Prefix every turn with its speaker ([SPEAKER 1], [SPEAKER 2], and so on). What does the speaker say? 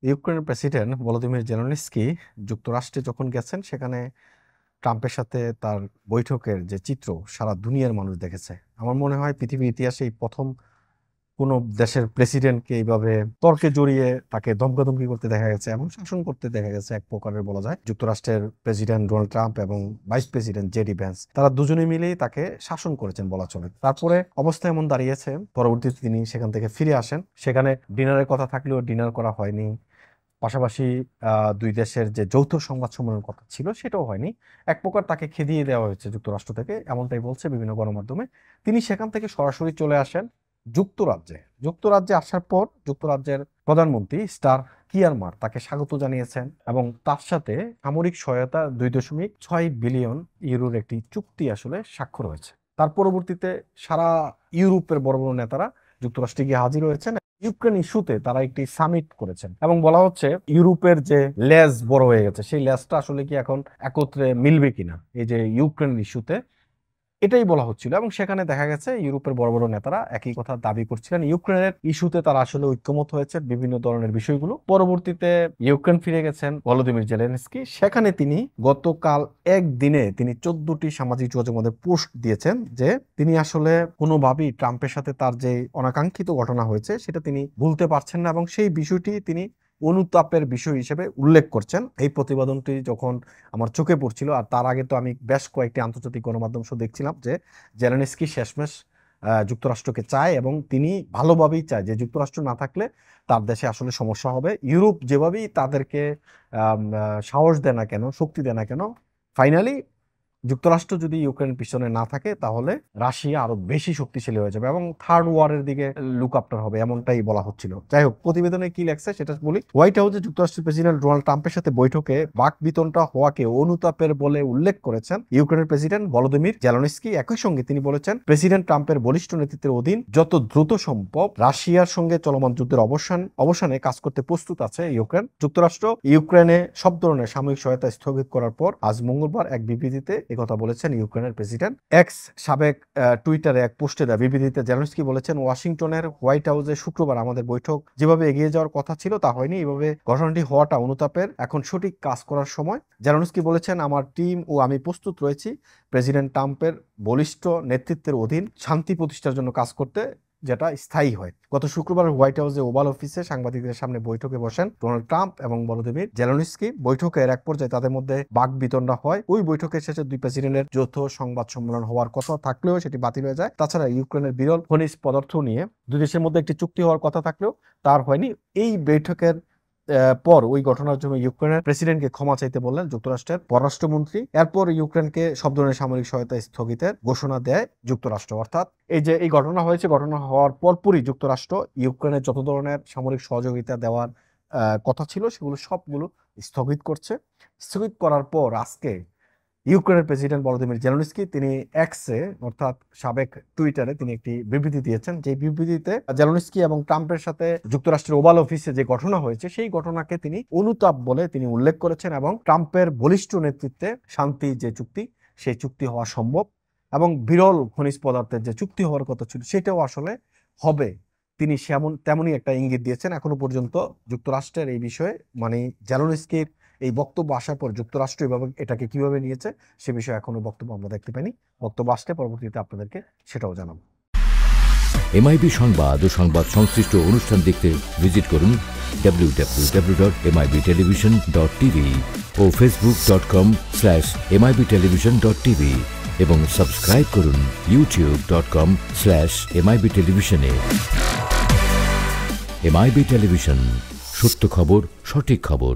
[SPEAKER 1] ইউক্রেনের president Volodymyr Zelensky যুক্তরাষ্ট্রে যখন গেছেন সেখানে ট্রাম্পের সাথে তার বৈঠকের যে চিত্র সারা দুনিয়ার মানুষ দেখেছে। আমার মনে হয় পৃথিবীর ইতিহাসে এই প্রথম কোনো দেশের প্রেসিডেন্টকে এইভাবে তর্কে জড়িয়ে তাকে ধমকাধমকি করতে দেখা গেছে এবং শাসন করতে দেখা গেছে এক প্রকারের বলা যায়। যুক্তরাষ্ট্রের প্রেসিডেন্ট ডোনাল্ড ট্রাম্প এবং ভাইস প্রেসিডেন্ট জেডি ভ্যান্স তারা দুজনে মিলেই তাকে শাসন করেছেন বলা চলে। তারপরে অবস্থা এমন দাঁড়িয়েছে, পরবর্তীতে তিনি সেখান থেকে ফিরে আসেন। সেখানে ডিনারের কথা থাকলেও ডিনার করা হয়নি। পাশাপাশি দুই দেশের যে যৌথ সংবাদ সম্মেলনের কথা ছিল সেটাও হয়নি। এক প্রকার তাকে খেদিয়ে দেওয়া হয়েছে যুক্তরাষ্ট্র থেকে, এমনটাই বলছে বিভিন্ন গণমাধ্যমে। তিনি সেখান থেকে সরাসরি চলে আসেন যুক্তরাজ্যে আসার পর যুক্তরাজ্যের প্রধানমন্ত্রী স্টার কিয়ারমার তাকে স্বাগত জানিয়েছেন এবং তার সাথে সামরিক সহায়তা 2.6 বিলিয়ন ইউরোর একটি চুক্তি আসলে স্বাক্ষর হয়েছে। তার পরবর্তীতে সারা ইউরোপের বড় বড় নেতারা যুক্তরাষ্ট্রে গিয়ে হাজির হয়েছেন। ইউক্রেন ইস্যুতে তারা একটি সামিট করেছেন এবং বলা হচ্ছে ইউরোপের যে লেজ বড় হয়ে গেছে সেই লেজটা আসলে কি এখন একত্রে মিলবে কিনা এই যে ইউক্রেন ইস্যুতে, এটাই বলা হচ্ছিল। এবং সেখানে দেখা গেছে ইউরোপের বড় বড় নেতারা একই কথা দাবি করছিলেন। ইউক্রেনের ইস্যুতে তারা আসলে ঐক্যমত হয়েছে বিভিন্ন ধরনের বিষয়গুলো। পরবর্তীতে ইউক্রেন ফিরে গেছেন ভলোদিমির জেলেনস্কি। সেখানে তিনি গতকাল একদিনে তিনি 14টি সামাজিক যোগাযোগ মাধ্যমে পোস্ট দিয়েছেন যে তিনি আসলে কোনোভাবেই ট্রাম্পের সাথে তার যে অনাকাঙ্ক্ষিত ঘটনা হয়েছে সেটা তিনি ভুলতে পারছেন না এবং সেই বিষয়টি তিনি অনুতাপের বিষয় হিসেবে উল্লেখ করছেন। এই প্রতিবেদনটি যখন আমার চোখে পড়ছিল, আর তার আগে তো আমি বেশ কয়েকটি আন্তর্জাতিক গণমাধ্যম শো দেখছিলাম যে জেলেনস্কি শেষমেশ যুক্তরাষ্ট্রকে চায় এবং তিনি ভালোভাবেই চায় যে যুক্তরাষ্ট্র না থাকলে তার দেশে আসলে সমস্যা হবে। ইউরোপ যেভাবেই তাদেরকে সাহস দেয় না কেন, শক্তি দেয় না কেন, ফাইনালি যুক্তরাষ্ট্র যদি ইউক্রেন পিছনে না থাকে তাহলে রাশিয়া আরো বেশি শক্তিশালী হয়ে যাবে এবং থার্ড ওয়ারের দিকে লুক আপটার হবে, এমনটাই বলা হচ্ছিল। যাই হোক, প্রতিবেদনে কি লেখছে সেটা বলি। হোয়াইট হাউসে যুক্তরাষ্ট্রের প্রেসিডেন্ট ডোনাল্ড ট্রাম্পের সাথে বৈঠকে বাকবিতণ্ডা হওয়াকে অনুতাপের বলে উল্লেখ করেছেন ইউক্রেনের প্রেসিডেন্ট ভলোদিমির জেলেনস্কি। একই সঙ্গে তিনি বলেছেন প্রেসিডেন্ট ট্রাম্পের বলিষ্ঠ নেতৃত্বের অধীন যত দ্রুত সম্ভব রাশিয়ার সঙ্গে চলমান যুদ্ধের অবসানে কাজ করতে প্রস্তুত আছে ইউক্রেন। যুক্তরাষ্ট্র ইউক্রেনে সব ধরনের সামরিক সহায়তা স্থগিত করার পর আজ মঙ্গলবার এক বিবৃতিতে একথা বলেছেন ইউক্রেনের প্রেসিডেন্ট। এক্স সাবেক টুইটারে এক পোস্টে দেওয়া বিবৃতিতে জেলেনস্কি বলেছেন ওয়াশিংটনের হোয়াইট হাউসে শুক্রবার আমাদের বৈঠক যেভাবে এগিয়ে যাওয়ার কথা ছিল তা হয়নি। এইভাবে ঘটনাটি হওয়াটা অনুতাপের, এখন সঠিক কাজ করার সময়। জেলেনস্কি বলেছেন আমার টিম ও আমি প্রস্তুত রয়েছি প্রেসিডেন্ট ট্রাম্পের বলিষ্ঠ নেতৃত্বের অধীন শান্তি প্রতিষ্ঠার জন্য কাজ করতে, যেটা স্থায়ী হয়। গত শুক্রবার হোয়াইট হাউসে ওভাল অফিসে সাংবাদিকদের সামনে বৈঠকে বসেন ডোনাল্ড ট্রাম্প এবং ভলোদিমির জেলেনস্কি। বৈঠকের এক পর্যায়ে তাদের মধ্যে বাকবিতণ্ডা হয়। ওই বৈঠকের শেষে দুই প্রেসিডেন্টের যৌথ সংবাদ সম্মেলন হওয়ার কথা থাকলেও সেটি বাতিল হয়ে যায়। তাছাড়া ইউক্রেনের বিরল খনিজ পদার্থ নিয়ে দুই দেশের মধ্যে একটি চুক্তি হওয়ার কথা থাকলেও তার হয়নি। এই বৈঠকের পর ওই ঘটনার জন্য ইউক্রেনের প্রেসিডেন্টকে ক্ষমা চাইতে বললেন যুক্তরাষ্ট্রের পররাষ্ট্রমন্ত্রী। এরপর ইউক্রেনকে সব ধরনের সামরিক সহায়তা স্থগিতের ঘোষণা দেয় যুক্তরাষ্ট্র। অর্থাৎ এই যে এই ঘটনা হয়েছে, ঘটনা হওয়ার পরপরই যুক্তরাষ্ট্র ইউক্রেনের যত ধরনের সামরিক সহযোগিতা দেওয়ার কথা ছিল সেগুলো সবগুলো স্থগিত করছে। স্থগিত করার পর আজকে ইউক্রেনের প্রেসিডেন্ট ভলোদিমির জেলেনস্কি তিনি এক্সে অর্থাৎ সাবেক টুইটারে তিনি একটি বিবৃতি দিয়েছেন। যে বিবৃতিতে জেলেনস্কি এবং ট্রাম্পের সাথে যুক্তরাষ্ট্রের ওভাল অফিসে যে ঘটনা হয়েছে সেই ঘটনাকে তিনি অনুতাপ বলে তিনি উল্লেখ করেছেন এবং ট্রাম্পের বলিষ্ঠ নেতৃত্বে শান্তি যে চুক্তি সেই চুক্তি হওয়া সম্ভব এবং বিরল খনিজ পদার্থের যে চুক্তি হওয়ার কথা ছিল সেটাও আসলে হবে। তিনি তেমনই একটা ইঙ্গিত দিয়েছেন। এখনো পর্যন্ত যুক্তরাষ্ট্রের এই বিষয়ে মানে জেলেনস্কির এই বক্তব্য আসার পর যুক্তরাষ্ট্র এটাকে কিভাবে নিয়েছে সে বিষয়ে এখনো বক্তব্য আমরা দেখতে পাইনি। বক্তব্য আসলে পরবর্তীতে আপনাদেরকে সেটাও জানাবো।
[SPEAKER 2] এমআইবি সংবাদ ও সংবাদ সংশ্লিষ্ট অনুষ্ঠান দেখতে ভিজিট করুন www.mibtelevision.tv ও facebook.com/mibtelevision.tv এবং সাবস্ক্রাইব করুন youtube.com/mibtelevision এ। এমআইবি টেলিভিশন, সত্য খবর, সঠিক খবর।